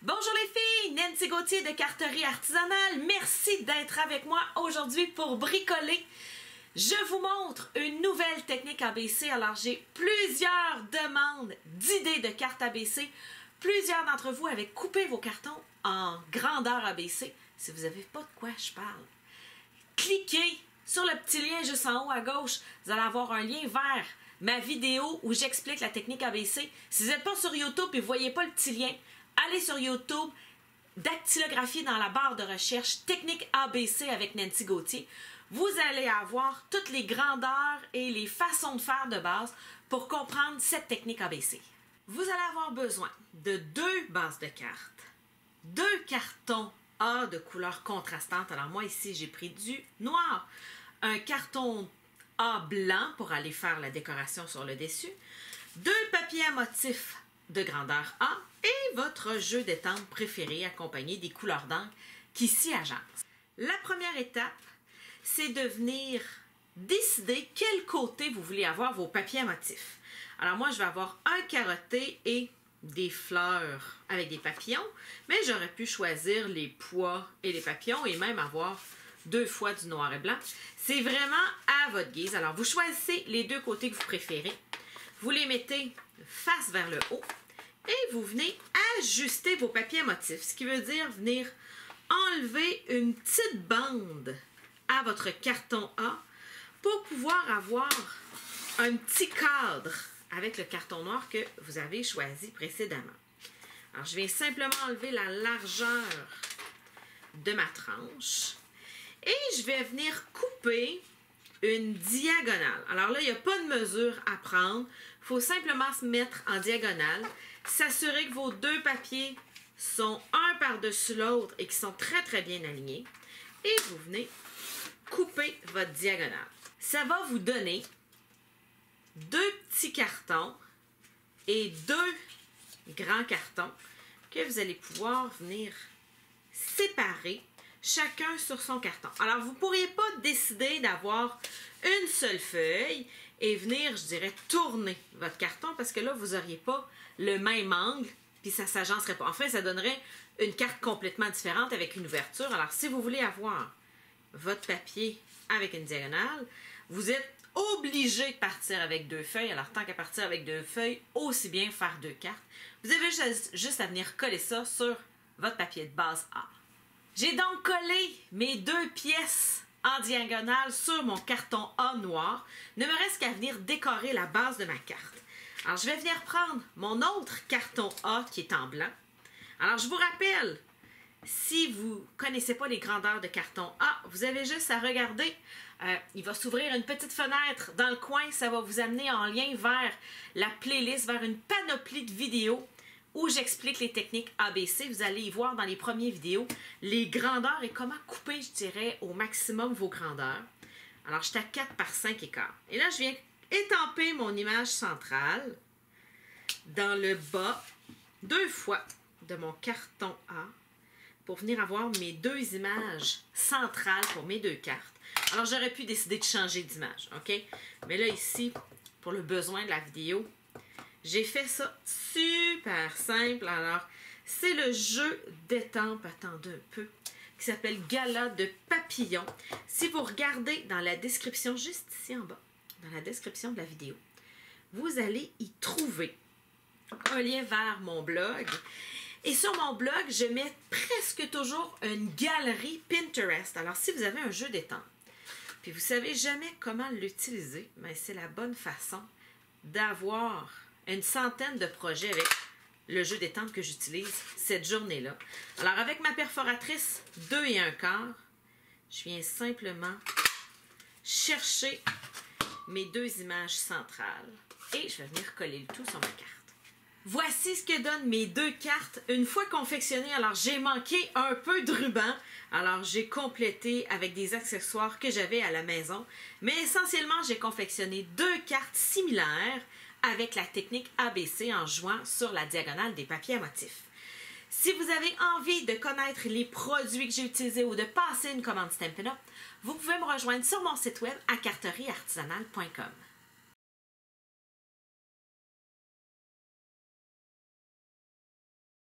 Bonjour les filles, Nancy Gauthier de Carterie Artisanale. Merci d'être avec moi aujourd'hui pour bricoler. Je vous montre une nouvelle technique ABC. Alors j'ai plusieurs demandes d'idées de cartes ABC. Plusieurs d'entre vous avaient coupé vos cartons en grandeur ABC. Si vous n'avez pas de quoi je parle, cliquez sur le petit lien juste en haut à gauche. Vous allez avoir un lien vers ma vidéo où j'explique la technique ABC. Si vous n'êtes pas sur YouTube et vous ne voyez pas le petit lien, allez sur YouTube, dactylographie dans la barre de recherche, technique ABC avec Nancy Gauthier. Vous allez avoir toutes les grandeurs et les façons de faire de base pour comprendre cette technique ABC. Vous allez avoir besoin de 2 bases de cartes, 2 cartons A de couleur contrastante. Alors moi ici j'ai pris du noir, un carton A blanc pour aller faire la décoration sur le dessus, 2 papiers à motifs de grandeur A et votre jeu d'étampe préféré accompagné des couleurs d'encre qui s'y agencent. La première étape, c'est de venir décider quel côté vous voulez avoir vos papiers à motifs. Alors moi, je vais avoir un carotté et des fleurs avec des papillons, mais j'aurais pu choisir les pois et les papillons et même avoir 2 fois du noir et blanc. C'est vraiment à votre guise. Alors, vous choisissez les 2 côtés que vous préférez. Vous les mettez face vers le haut et vous venez ajuster vos papiers à motifs, ce qui veut dire venir enlever une petite bande à votre carton A pour pouvoir avoir un petit cadre avec le carton noir que vous avez choisi précédemment. Alors, je vais simplement enlever la largeur de ma tranche et je vais venir couper une diagonale. Alors là, il n'y a pas de mesure à prendre. Il faut simplement se mettre en diagonale, s'assurer que vos 2 papiers sont un par-dessus l'autre et qui sont très bien alignés. Et vous venez couper votre diagonale. Ça va vous donner 2 petits cartons et 2 grands cartons que vous allez pouvoir venir séparer chacun sur son carton. Alors, vous ne pourriez pas décider d'avoir une seule feuille et venir, je dirais, tourner votre carton parce que là, vous n'auriez pas le même angle puis ça ne s'agencerait pas. Enfin, ça donnerait une carte complètement différente avec une ouverture. Alors, si vous voulez avoir votre papier avec une diagonale, vous êtes obligé de partir avec 2 feuilles. Alors, tant qu'à partir avec 2 feuilles, aussi bien faire 2 cartes. Vous avez juste à venir coller ça sur votre papier de base A. J'ai donc collé mes 2 pièces en diagonale sur mon carton A noir. Ne me reste qu'à venir décorer la base de ma carte. Alors, je vais venir prendre mon autre carton A qui est en blanc. Alors, je vous rappelle, si vous ne connaissez pas les grandeurs de carton A, vous avez juste à regarder. Il va s'ouvrir une petite fenêtre dans le coin. Ça va vous amener en lien vers la playlist, vers une panoplie de vidéos où j'explique les techniques ABC. Vous allez y voir dans les premières vidéos les grandeurs et comment couper, je dirais, au maximum vos grandeurs. Alors, je suis à 4 par 5 écarts. Et là, je viens étamper mon image centrale dans le bas 2 fois de mon carton A pour venir avoir mes 2 images centrales pour mes 2 cartes. Alors, j'aurais pu décider de changer d'image, OK? Mais là, ici, pour le besoin de la vidéo, j'ai fait ça super simple. Alors, c'est le jeu d'étampe, attendez un peu, qui s'appelle Gala de papillons. Si vous regardez dans la description, juste ici en bas, dans la description de la vidéo, vous allez y trouver un lien vers mon blog. Et sur mon blog, je mets presque toujours une galerie Pinterest. Alors, si vous avez un jeu d'étampe, puis vous ne savez jamais comment l'utiliser, mais c'est la bonne façon d'avoir une centaine de projets avec le jeu d'étampe que j'utilise cette journée-là. Alors, avec ma perforatrice 2 1/4, je viens simplement chercher mes 2 images centrales et je vais venir coller le tout sur ma carte. Voici ce que donnent mes 2 cartes une fois confectionnées. Alors, j'ai manqué un peu de ruban. Alors, j'ai complété avec des accessoires que j'avais à la maison. Mais essentiellement, j'ai confectionné 2 cartes similaires avec la technique ABC en jouant sur la diagonale des papiers à motifs. Si vous avez envie de connaître les produits que j'ai utilisés ou de passer une commande Stampin' Up, vous pouvez me rejoindre sur mon site web à carterieartisanale.com.